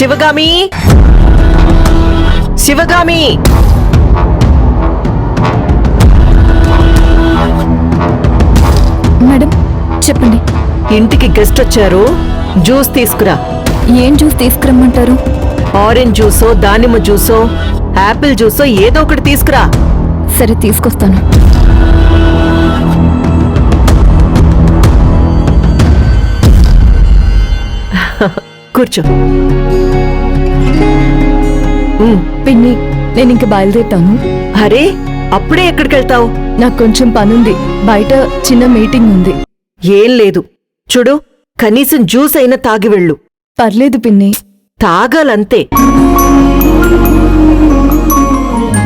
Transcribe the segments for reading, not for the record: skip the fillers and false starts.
Sivagami Sivagami madam చెప్పండి. ఇంటికి guest వచ్చారు, జ్యూస్ తీసుకురా. ఏం జ్యూస్ తీసుకురమ్మంటారు? ఆరెంజ్ జ్యూసో, దానిమ్మ జ్యూసో, యాపిల్ జ్యూసో ఏదో ఒకటి తీసుకురా. సరే తీసుకొస్తాను. కూర్చో. పిన్ని, నేను ఇంక బయలుదేరుతాను. అరే, అప్పుడే ఎక్కడికెళ్తావు? నాకు కొంచెం పనుంది, బయట చిన్న మీటింగ్ ఉంది. ఏం లేదు, చూడు, కనీసం జ్యూస్ అయినా తాగి వెళ్ళు. పర్లేదు పిన్ని. తాగాలంతే.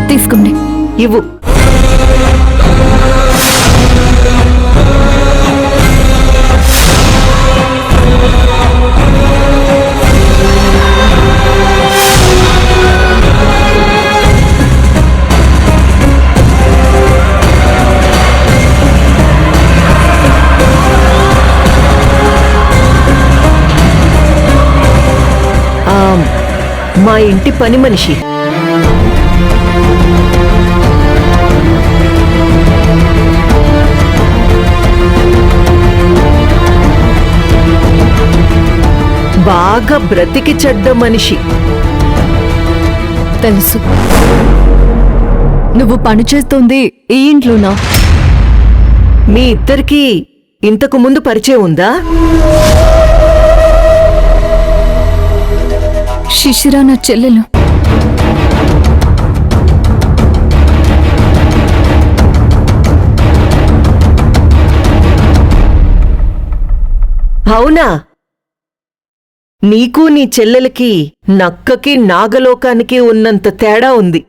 తీసుకోండి. ఇవ్వు. మా ఇంటి పని మనిషి. బాగా బ్రతికి చెడ్డ మనిషి. తెలుసు. నువ్వు పని చేస్తోంది ఈ ఇంట్లోనా? మీ ఇద్దరికీ ఇంతకు ముందు పరిచయం ఉందా? శిశిరా నా చెల్లెలు. అవునా? నీకు నీ చెల్లెలకి నక్కకి నాగలోకానికి ఉన్నంత తేడా ఉంది.